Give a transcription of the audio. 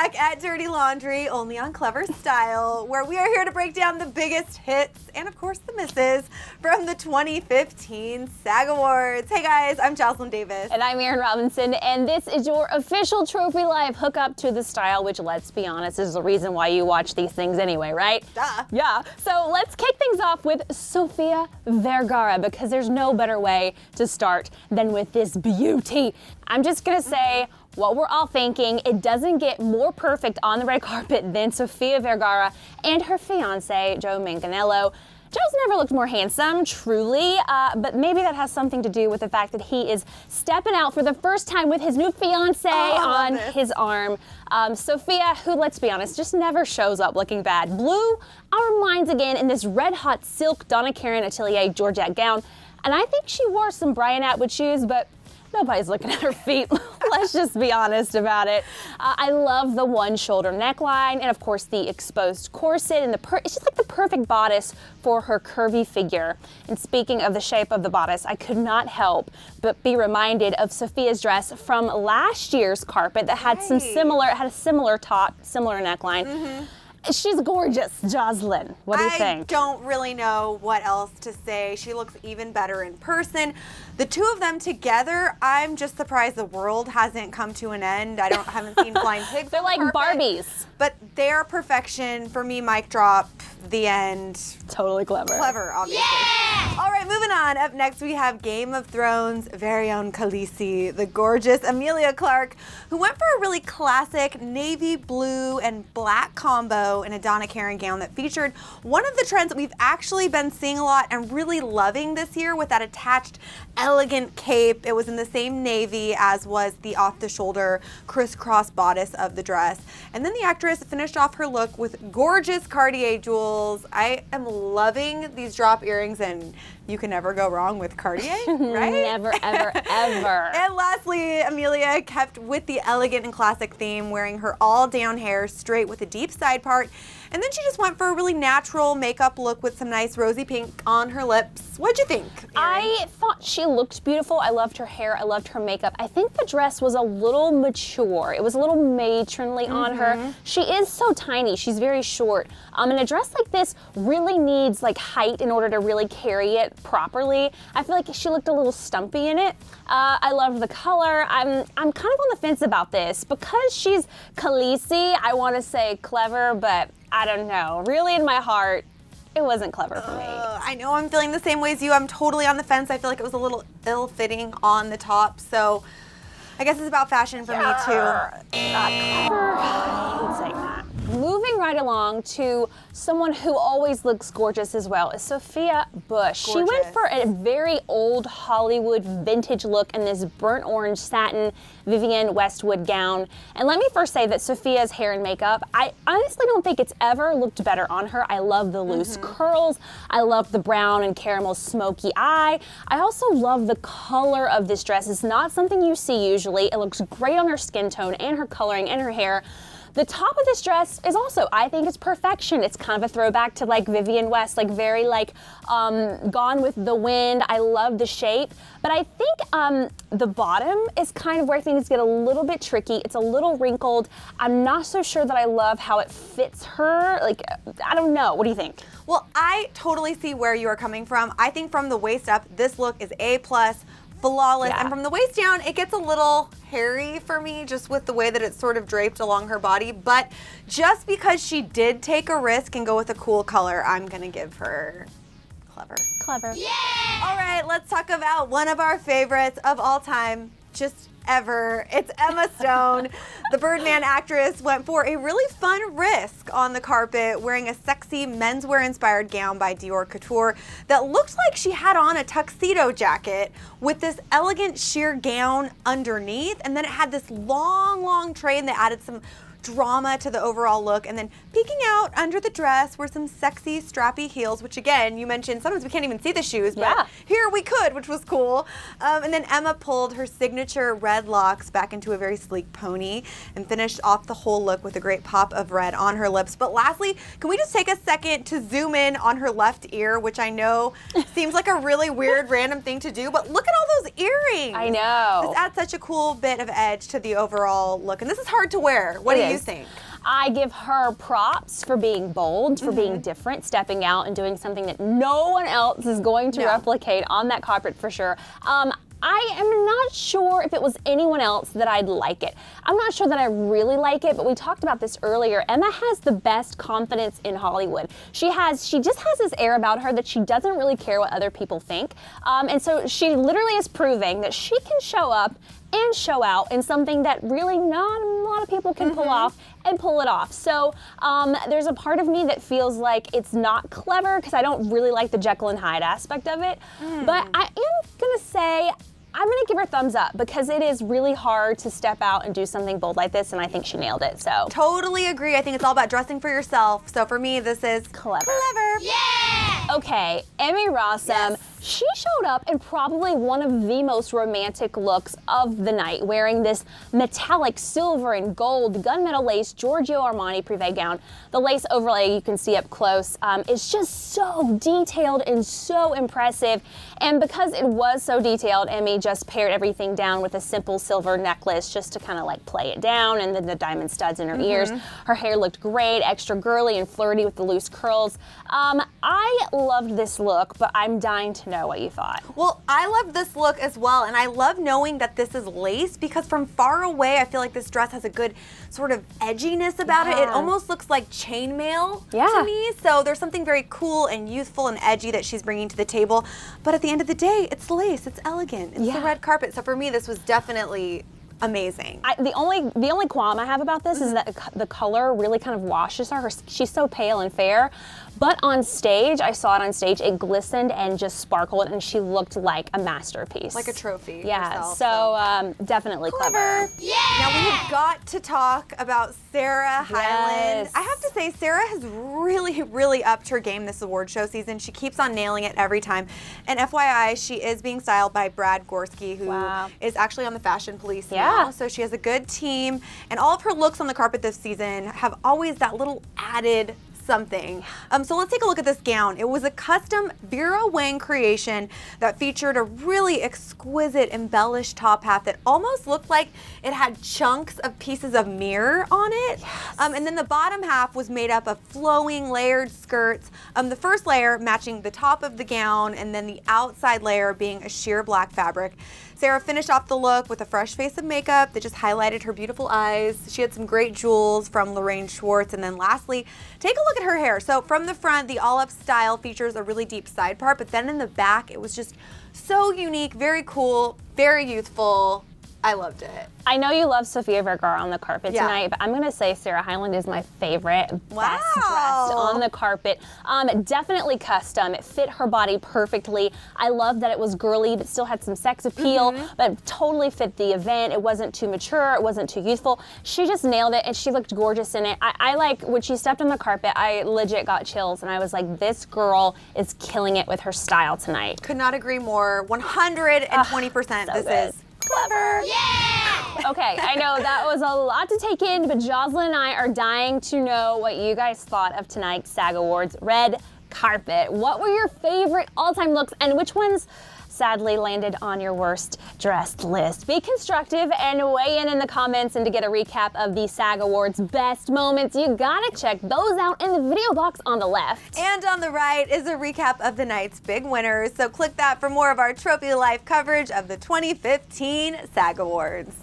back at Dirty Laundry, only on Clevver Style, where we are here to break down the biggest hits and, of course, the misses from the 2015 SAG Awards. Hey guys, I'm Jocelyn Davis. And I'm Erin Robinson, and this is your official Trophy Live hookup to the style, which, let's be honest, is the reason why you watch these things anyway, right? Duh. Yeah. So let's kick things off with Sofia Vergara, because there's no better way to start than with this beauty. I'm just gonna say what we're all thinking. It doesn't get more perfect on the red carpet than Sofia Vergara and her fiance, Joe Manganiello. Joe's never looked more handsome, truly, but maybe that has something to do with the fact that he is stepping out for the first time with his new fiance on his arm. Sofia, who, let's be honest, just never shows up looking bad, blew our minds again in this red-hot silk Donna Karan Atelier Georgette gown. And I think she wore some Brian Atwood shoes, but nobody's looking at her feet. Let's just be honest about it. I love the one-shoulder neckline and, of course, the exposed corset. And it's just like the perfect bodice for her curvy figure. And speaking of the shape of the bodice, I could not help but be reminded of Sofia's dress from last year's carpet that had a similar top, similar neckline. She's gorgeous, Jocelyn. What do you think? I don't really know what else to say. She looks even better in person. The two of them together, I'm just surprised the world hasn't come to an end. I haven't seen Flying Pigs. They're like Barbies. But they're perfection. For me, mic drop, the end. Totally clever. Clever, obviously. Yeah! All right, moving on. Up next, we have Game of Thrones' very own Khaleesi, the gorgeous Emilia Clarke, who went for a really classic navy blue and black combo in a Donna Karan gown that featured one of the trends that we've actually been seeing a lot and really loving this year with that attached elegant cape. It was in the same navy as was the off-the-shoulder crisscross bodice of the dress. And then the actress finished off her look with gorgeous Cartier jewels. I am loving these drop earrings, and you can never go wrong with Cartier, right? Never, ever, ever. And lastly, Emilia kept with the elegant and classic theme, wearing her all-down hair straight with a deep side part. And then she just went for a really natural makeup look with some nice rosy pink on her lips. What'd you think, Erin? I thought she looked beautiful. I loved her hair. I loved her makeup. I think the dress was a little mature. It was a little matronly on her. She is so tiny. She's very short. And a dress like this really needs like height in order to really carry it properly. I feel like she looked a little stumpy in it. I loved the color. I'm kind of on the fence about this. Because she's Khaleesi, I want to say clever, but I don't know. Really, in my heart, it wasn't clever for me. I know I'm feeling the same way as you. I'm totally on the fence. I feel like it was a little ill-fitting on the top. So I guess it's about fashion for me, too. Not clever. I hate saying that. Moving right along to someone who always looks gorgeous as well is Sofia Bush. She went for a very old Hollywood vintage look in this burnt orange satin Vivienne Westwood gown. And let me first say that Sofia's hair and makeup, I honestly don't think it's ever looked better on her. I love the loose curls. I love the brown and caramel smoky eye. I also love the color of this dress. It's not something you see usually. It looks great on her skin tone and her coloring and her hair. The top of this dress is also, I think, it's perfection. It's kind of a throwback to like Vivienne West, like very like Gone with the Wind. I love the shape, but I think the bottom is kind of where things get a little bit tricky. It's a little wrinkled. I'm not so sure that I love how it fits her. Like, I don't know. What do you think? Well, I totally see where you are coming from. I think from the waist up, this look is A+. Flawless. Yeah. And from the waist down, it gets a little hairy for me, just with the way that it's sort of draped along her body. But just because she did take a risk and go with a cool color, I'm gonna give her clever. Clever. Yeah! All right, let's talk about one of our favorites of all time, just ever. It's Emma Stone. The Birdman actress went for a really fun risk on the carpet, wearing a sexy menswear-inspired gown by Dior Couture that looked like she had on a tuxedo jacket with this elegant sheer gown underneath, and then it had this long, long train that added some drama to the overall look, and then peeking out under the dress were some sexy strappy heels, which again, you mentioned sometimes we can't even see the shoes, but here we could, which was cool. And then Emma pulled her signature red locks back into a very sleek pony and finished off the whole look with a great pop of red on her lips. But lastly, can we just take a second to zoom in on her left ear, which I know seems like a really weird random thing to do, but look at all those earrings. I know. This adds such a cool bit of edge to the overall look, and this is hard to wear. What do you you think? I give her props for being bold, for being different, stepping out and doing something that no one else is going to replicate on that carpet for sure. I am not sure if it was anyone else that I'd like it. I'm not sure that I really like it, but we talked about this earlier. Emma has the best confidence in Hollywood. She just has this air about her that she doesn't really care what other people think. And so she literally is proving that she can show up and show out in something that really not a lot of people can pull off and pull it off. So there's a part of me that feels like it's not clever because I don't really like the Jekyll and Hyde aspect of it. But I am gonna say, I'm gonna give her thumbs up because it is really hard to step out and do something bold like this, and I think she nailed it, so. Totally agree. I think it's all about dressing for yourself. So for me, this is Clevver. Clevver. Yeah! Okay, Emmy Rossum. She showed up in probably one of the most romantic looks of the night, wearing this metallic silver and gold gunmetal lace Giorgio Armani privé gown. The lace overlay you can see up close is just so detailed and so impressive. And because it was so detailed, Emmy just pared everything down with a simple silver necklace just to kind of like play it down, and then the diamond studs in her ears. Her hair looked great, extra girly and flirty with the loose curls. I loved this look, but I'm dying to know what you thought. Well, I love this look as well, and I love knowing that this is lace because from far away, I feel like this dress has a good sort of edginess about it. It almost looks like chainmail to me, so there's something very cool and youthful and edgy that she's bringing to the table, but at the end of the day, it's lace, it's elegant, it's the red carpet, so for me, this was definitely amazing. The only qualm I have about this is that the color really kind of washes her. She's so pale and fair, but on stage, I saw it on stage, it glistened and just sparkled, and she looked like a masterpiece. Like a trophy. Yeah, herself, so definitely clever. Yeah! Now we have got to talk about Sarah Hyland. I have to say, Sarah has really, really upped her game this award show season. She keeps on nailing it every time. And FYI, she is being styled by Brad Gorski, who is actually on the Fashion Police now. So she has a good team. And all of her looks on the carpet this season have always that little added something. So let's take a look at this gown. It was a custom Vera Wang creation that featured a really exquisite embellished top hat that almost looked like it had chunks of pieces of mirror on it. And then the bottom half was made up of flowing layered skirts. The first layer matching the top of the gown, and then the outside layer being a sheer black fabric. Sarah finished off the look with a fresh face of makeup that just highlighted her beautiful eyes. She had some great jewels from Lorraine Schwartz. And then lastly, take a look at her hair. So from the front, the all-up style features a really deep side part, but then in the back, it was just so unique, very cool, very youthful. I loved it. I know you love Sofia Vergara on the carpet tonight, but I'm gonna say Sarah Hyland is my favorite, best dressed on the carpet. Definitely custom. It fit her body perfectly. I love that it was girly, but still had some sex appeal, but totally fit the event. It wasn't too mature, it wasn't too youthful. She just nailed it, and she looked gorgeous in it. I like, when she stepped on the carpet, I legit got chills, and I was like, this girl is killing it with her style tonight. Could not agree more. 120% this is clever. Yeah! Okay, I know that was a lot to take in, but Jocelyn and I are dying to know what you guys thought of tonight's SAG Awards red carpet. What were your favorite all-time looks, and which ones sadly landed on your worst dressed list? Be constructive and weigh in the comments, and to get a recap of the SAG Awards best moments, you gotta check those out in the video box on the left. And on the right is a recap of the night's big winners, so click that for more of our Trophy Life coverage of the 2015 SAG Awards.